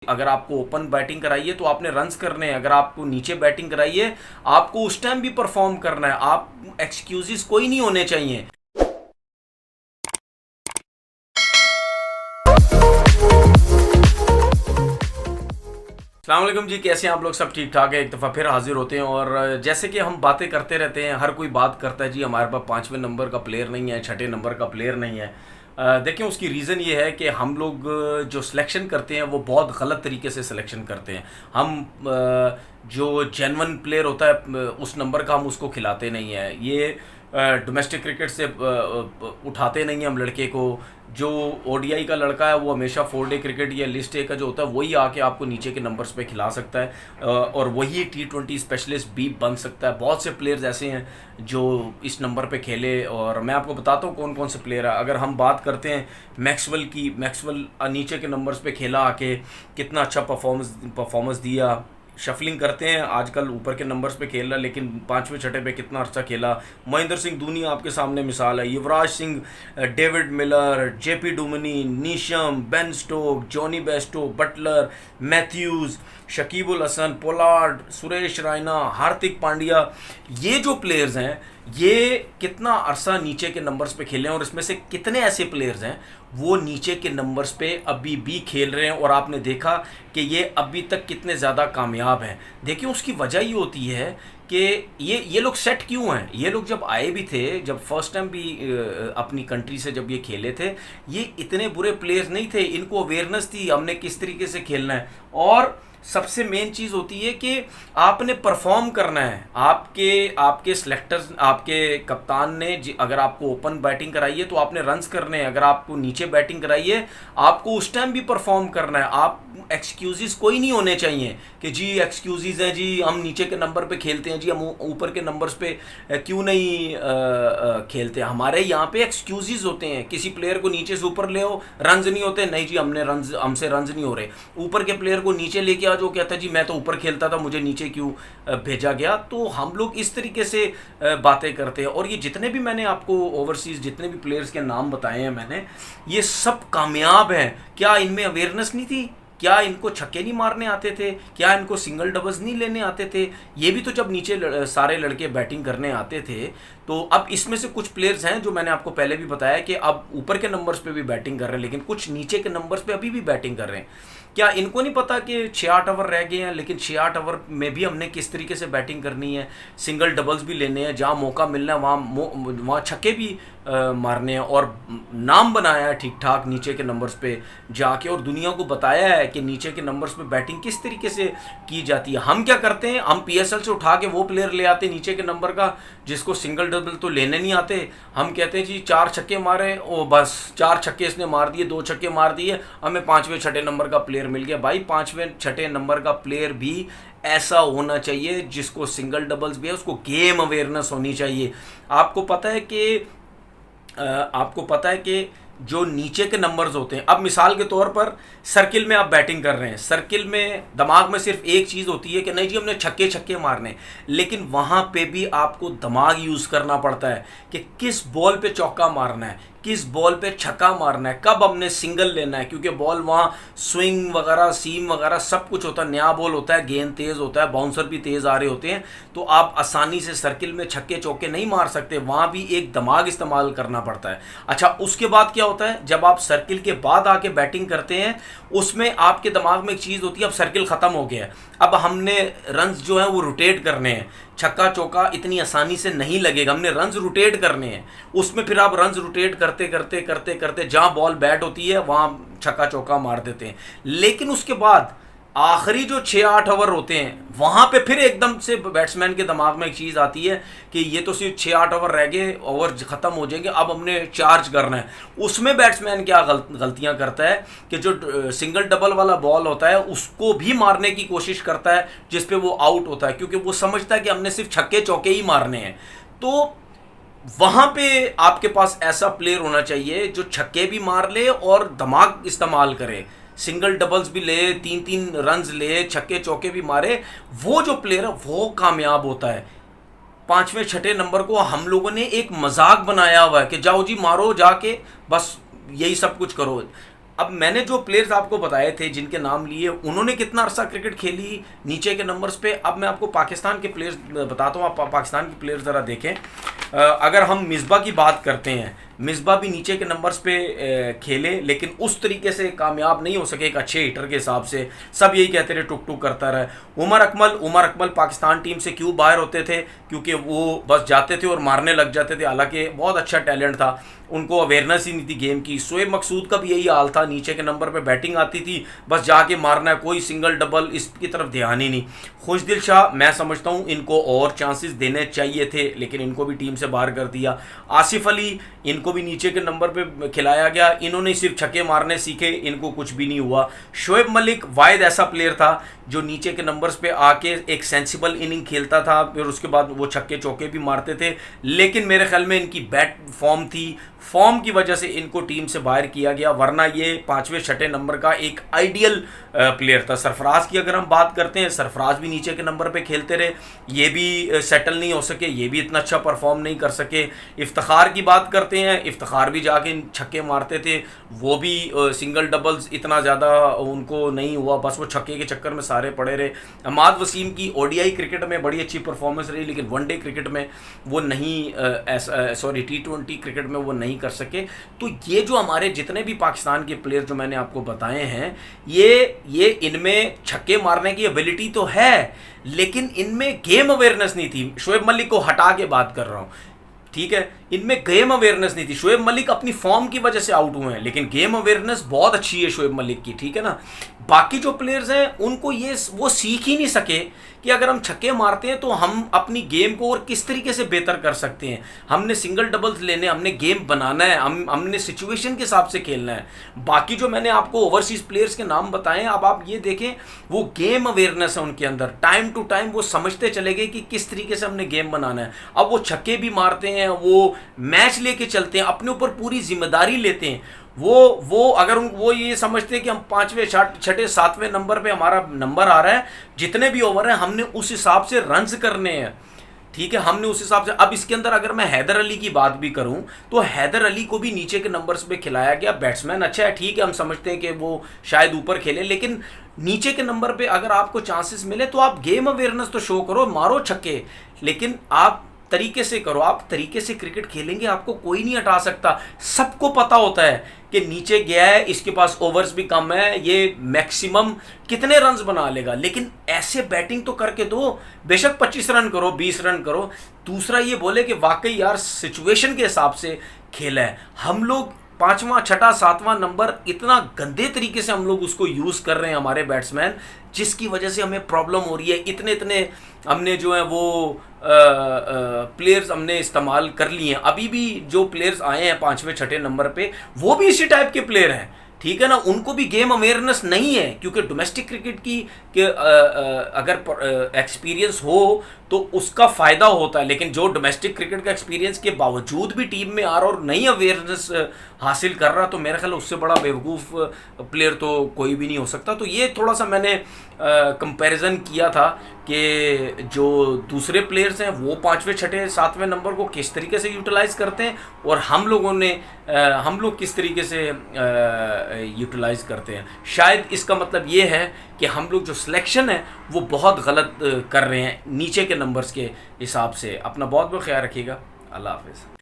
अगर आपको open batting कराई है तो आपने रन्स करने हैं, अगर आपको नीचे बैटिंग कराई है आपको उस टाइम भी परफॉर्म करना है। आप एक्सक्यूजेस कोई नहीं होने चाहिए। अस्सलाम जी, कैसे हैं आप लोग? सब ठीक ठाक है। एक दफ़ा फिर हाजिर होते हैं और जैसे कि हम बातें करते रहते हैं, हर कोई बात करता है जी हमारे पास 5वें नंबर का प्लेयर नहीं है, 6ठे नंबर का प्लेयर नहीं है। देखिए उसकी रीज़न ये है कि हम लोग जो सिलेक्शन करते हैं वो बहुत गलत तरीके से सिलेक्शन करते हैं। हम जो जेन्युइन प्लेयर होता है उस नंबर का हम उसको खिलाते नहीं हैं। ये डोमेस्टिक क्रिकेट से उठाते नहीं हैं हम लड़के को। जो ओडीआई का लड़का है वो हमेशा 4 डे क्रिकेट या लिस्ट ए का जो होता है वही आके आपको नीचे के नंबर्स पे खिला सकता है, और वही T20 स्पेशलिस्ट भी बन सकता है। बहुत से प्लेयर्स ऐसे हैं जो इस नंबर पे खेले, और मैं आपको बताता हूँ कौन कौन से प्लेयर है। अगर हम बात करते हैं मैक्सवेल की, मैक्सवेल नीचे के नंबर्स पे खेला आके, कितना अच्छा परफॉर्मेंस दिया। शफलिंग करते हैं आजकल, ऊपर के नंबर्स पे खेल रहा है लेकिन 5वें 6ठे पे कितना अच्छा खेला। महेंद्र सिंह धोनी आपके सामने मिसाल है, Yuvraj Singh, David Miller, JP Duminy, Neesham, Ben Stokes, Jonny Bairstow, Buttler, Mathews, Shakib ul Hasan, Pollard, Suresh Raina, Hardik Pandya, ये जो प्लेयर्स हैं ये कितना अरसा नीचे के नंबर्स पे खेले हैं, और इसमें से कितने ऐसे प्लेयर्स हैं वो नीचे के नंबर्स पे अभी भी खेल रहे हैं, और आपने देखा कि ये अभी तक कितने ज़्यादा कामयाब हैं। देखिए उसकी वजह ये होती है कि ये लोग सेट क्यों हैं। ये लोग जब आए भी थे, जब फर्स्ट टाइम भी अपनी कंट्री से जब ये खेले थे, ये इतने बुरे प्लेयर्स नहीं थे। इनको अवेयरनेस थी हमने किस तरीके से खेलना है, और सबसे मेन चीज़ होती है कि आपने परफॉर्म करना है। आपके आपके सिलेक्टर्स, आपके कप्तान ने अगर आपको ओपन बैटिंग कराई है तो आपने रन्स करने हैं, अगर आपको नीचे बैटिंग कराई है आपको उस टाइम भी परफॉर्म करना है। आप एक्सक्यूजेस कोई नहीं होने चाहिए कि जी एक्सक्यूजेस हैं जी हम नीचे के नंबर पे खेलते हैं, जी हम ऊपर के नंबर्स पे क्यों नहीं खेलते। हमारे यहाँ पे एक्सक्यूजेस होते हैं, किसी प्लेयर को नीचे से ऊपर ले आओ, रन्स नहीं होते, नहीं जी हमसे रन्स नहीं हो रहे। ऊपर के प्लेयर को नीचे लेके जो कहता है जी मैं तो ऊपर खेलता था, मुझे नीचे क्यों भेजा गया। तो हम लोग इस तरीके से बातें करते हैं। और ये जितने भी मैंने आपको ओवरसीज जितने भी प्लेयर्स के नाम बताए हैं मैंने, ये सब कामयाब हैं। क्या इनमें अवेयरनेस नहीं थी? क्या इनको छक्के नहीं मारने आते थे? क्या इनको सिंगल डबल्स नहीं लेने आते थे? ये भी तो जब नीचे सारे लड़के बैटिंग करने आते थे। तो अब इसमें से कुछ प्लेयर्स हैं जो मैंने आपको पहले भी बताया कि अब ऊपर के नंबर्स पे भी बैटिंग कर रहे हैं, लेकिन कुछ नीचे के नंबर्स पे अभी भी बैटिंग कर रहे हैं। क्या इनको नहीं पता कि 6-8 ओवर रह गए हैं, लेकिन 6-8 ओवर में भी हमने किस तरीके से बैटिंग करनी है, सिंगल डबल्स भी लेने हैं, जहाँ मौका मिलना है वहाँ छक्के भी मारने हैं, और नाम बनाया है ठीक ठाक नीचे के नंबर्स पे जाके, और दुनिया को बताया है कि नीचे के नंबर्स पे बैटिंग किस तरीके से की जाती है। हम क्या करते हैं, हम PSL से उठा के वो प्लेयर ले आते नीचे के नंबर का जिसको सिंगल डबल तो लेने नहीं आते। हम कहते हैं जी 4 छक्के मारे, ओ बस 4 छक्के इसने मार दिए, 2 छक्के मार दिए, हमें 5वें 6ठे नंबर का प्लेयर मिल गया। भाई 5वें 6ठे नंबर का प्लेयर भी ऐसा होना चाहिए जिसको सिंगल डबल्स भी है, उसको गेम अवेयरनेस होनी चाहिए। आपको पता है कि जो नीचे के नंबर्स होते हैं, अब मिसाल के तौर पर सर्किल में आप बैटिंग कर रहे हैं, सर्किल में दिमाग में सिर्फ एक चीज़ होती है कि नहीं जी हमने छक्के छक्के मारने, लेकिन वहाँ पे भी आपको दिमाग यूज़ करना पड़ता है कि किस बॉल पे चौका मारना है, किस बॉल पे छक्का मारना है, कब हमने सिंगल लेना है, क्योंकि बॉल वहाँ स्विंग वगैरह सीम वगैरह सब कुछ होता है, नया बॉल होता है, गेंद तेज़ होता है, बाउंसर भी तेज़ आ रहे होते हैं, तो आप आसानी से सर्किल में छक्के चौके नहीं मार सकते, वहाँ भी एक दिमाग इस्तेमाल करना पड़ता है। अच्छा उसके बाद क्या होता है, जब आप सर्किल के बाद आके बैटिंग करते हैं उसमें आपके दिमाग में एक चीज़ होती है, अब सर्किल ख़त्म हो गया है, अब हमने रन्स जो है वो रोटेट करने हैं, छक्का चौका इतनी आसानी से नहीं लगेगा, हमने रन्स रोटेट करने हैं। उसमें फिर आप रन्स रोटेट करते करते करते करते जहाँ बॉल बैट होती है वहाँ छक्का चौका मार देते हैं। लेकिन उसके बाद आखिरी जो 6-8 ओवर होते हैं वहाँ पे फिर एकदम से बैट्समैन के दिमाग में एक चीज़ आती है कि ये तो सिर्फ 6-8 ओवर रह गए, ओवर ख़त्म हो जाएंगे, अब हमने चार्ज करना है। उसमें बैट्समैन क्या गलतियाँ करता है कि जो सिंगल डबल वाला बॉल होता है उसको भी मारने की कोशिश करता है जिस पे वो आउट होता है, क्योंकि वो समझता है कि हमने सिर्फ छक्के चौके ही मारने हैं। तो वहाँ पे आपके पास ऐसा प्लेयर होना चाहिए जो छक्के भी मार ले और दिमाग इस्तेमाल करे, सिंगल डबल्स भी ले, 3-3 रन्स ले, छक्के चौके भी मारे। वो जो प्लेयर है वो कामयाब होता है। 5वें 6ठे नंबर को हम लोगों ने एक मजाक बनाया हुआ है कि जाओ जी मारो जाके, बस यही सब कुछ करो। अब मैंने जो प्लेयर्स आपको बताए थे जिनके नाम लिए, उन्होंने कितना अरसा क्रिकेट खेली नीचे के नंबर्स पे। अब मैं आपको पाकिस्तान के प्लेयर्स बताता हूँ, आप पाकिस्तान के प्लेयर्स ज़रा देखें। अगर हम मिसबा की बात करते हैं, मिसबा भी नीचे के नंबर्स पे खेले, लेकिन उस तरीके से कामयाब नहीं हो सके एक अच्छे हिटर के हिसाब से। सब यही कहते रहे टुक टुक करता रहे। उमर अकमल पाकिस्तान टीम से क्यों बाहर होते थे? क्योंकि वो बस जाते थे और मारने लग जाते थे, हालांकि बहुत अच्छा टैलेंट था, उनको अवेयरनेस ही नहीं थी गेम की। शोएब मकसूद का भी यही हाल था, नीचे के नंबर पे बैटिंग आती थी, बस जाके मारना है, कोई सिंगल डबल इसकी तरफ ध्यान ही नहीं। खुशदिल शाह, मैं समझता हूँ इनको और चांसेस देने चाहिए थे, लेकिन इनको भी टीम से बाहर कर दिया। आसिफ अली, इनको भी नीचे के नंबर पे खिलाया गया, इन्होंने सिर्फ छक्के मारने सीखे, इनको कुछ भी नहीं हुआ। शोएब मलिक वाहिद ऐसा प्लेयर था जो नीचे के नंबर्स पे आके एक सेंसिबल इनिंग खेलता था, फिर उसके बाद वो छक्के चौके भी मारते थे, लेकिन मेरे ख्याल में इनकी बैट फॉर्म थी, फॉर्म की वजह से इनको टीम से बाहर किया गया, वरना ये 5वें 6ठे नंबर का एक आइडियल प्लेयर था। सरफराज की अगर हम बात करते हैं, सरफराज भी नीचे के नंबर पे खेलते रहे, ये भी सेटल नहीं हो सके, ये भी इतना अच्छा परफॉर्म नहीं कर सके। इफ्तिखार की बात करते हैं, इफ्तिखार भी जाके छक्के मारते थे, वो भी सिंगल डबल्स इतना ज़्यादा उनको नहीं हुआ, बस वो छक्के के चक्कर में सारे पड़े रहे। अमाद वसीम की ओडीआई क्रिकेट में बड़ी अच्छी परफॉर्मेंस रही, लेकिन वनडे क्रिकेट में वो नहीं, सॉरी T20 क्रिकेट में वो नहीं कर सके। तो ये जो हमारे जितने भी पाकिस्तान के प्लेयर जो मैंने आपको बताए हैं, ये इनमें छक्के मारने की एबिलिटी तो है, लेकिन इनमें गेम अवेयरनेस नहीं थी। शोएब मलिक को हटा के बात कर रहा हूँ, ठीक है, इनमें गेम अवेयरनेस नहीं थी। शोएब मलिक अपनी फॉर्म की वजह से आउट हुए हैं, लेकिन गेम अवेयरनेस बहुत अच्छी है शोएब मलिक की, ठीक है ना। बाकी जो प्लेयर्स हैं उनको वो सीख ही नहीं सके कि अगर हम छक्के मारते हैं तो हम अपनी गेम को और किस तरीके से बेहतर कर सकते हैं। हमने सिंगल डबल्स लेने, हमने गेम बनाना है, हमने सिचुएशन के हिसाब से खेलना है। बाकी जो मैंने आपको ओवरसीज प्लेयर्स के नाम बताए, अब आप ये देखें, वो गेम अवेयरनेस है उनके अंदर, टाइम टू टाइम वो समझते चले गए कि किस तरीके से हमने गेम बनाना है। अब वो छक्के भी मारते हैं, वो मैच लेके चलते हैं, अपने ऊपर पूरी जिम्मेदारी लेते हैं। वो अगर वो ये समझते हैं कि हम 5वें 6ठे 7वें नंबर पे हमारा नंबर आ रहा है, जितने भी ओवर हैं हमने उस हिसाब से रन्स करने हैं, ठीक है, हमने उस हिसाब से। अब इसके अंदर अगर मैं हैदर अली की बात भी करूं, तो हैदर अली को भी नीचे के नंबर्स पे खिलाया गया। बैट्समैन अच्छा है, ठीक है, हम समझते हैं कि वो शायद ऊपर खेले, लेकिन नीचे के नंबर पे अगर आपको चांसेस मिले तो आप गेम अवेयरनेस तो शो करो, मारो छक्के, लेकिन आप तरीके से करो। आप तरीके से क्रिकेट खेलेंगे, आपको कोई नहीं हटा सकता। सबको पता होता है कि नीचे गया है, इसके पास ओवर्स भी कम है, ये मैक्सिमम कितने रन्स बना लेगा, लेकिन ऐसे बैटिंग तो करके दो। बेशक 25 रन करो, 20 रन करो, दूसरा ये बोले कि वाकई यार सिचुएशन के हिसाब से खेला है। हम लोग 5वां 6ठा 7वां नंबर इतना गंदे तरीके से हम लोग उसको यूज़ कर रहे हैं हमारे बैट्समैन, जिसकी वजह से हमें प्रॉब्लम हो रही है। इतने हमने जो है वो प्लेयर्स हमने इस्तेमाल कर लिए हैं। अभी भी जो प्लेयर्स आए हैं 5वें 6ठे नंबर पे, वो भी इसी टाइप के प्लेयर हैं, ठीक है ना। उनको भी गेम अवेयरनेस नहीं है, क्योंकि डोमेस्टिक क्रिकेट की अगर एक्सपीरियंस हो तो उसका फ़ायदा होता है, लेकिन जो डोमेस्टिक क्रिकेट का एक्सपीरियंस के बावजूद भी टीम में आ रहा और नई अवेयरनेस हासिल कर रहा, तो मेरे ख्याल उससे बड़ा बेवकूफ़ प्लेयर तो कोई भी नहीं हो सकता। तो ये थोड़ा सा मैंने कंपैरिजन किया था कि जो दूसरे प्लेयर्स हैं वो 5वें 6ठे 7वें नंबर को किस तरीके से यूटिलाइज़ करते हैं, और हम लोग किस तरीके से यूटिलाइज़ करते हैं। शायद इसका मतलब ये है कि हम लोग जो सिलेक्शन है वो बहुत गलत कर रहे हैं नीचे के नंबर्स के हिसाब से। अपना बहुत बहुत ख्याल रखिएगा। अल्लाह हाफिज़।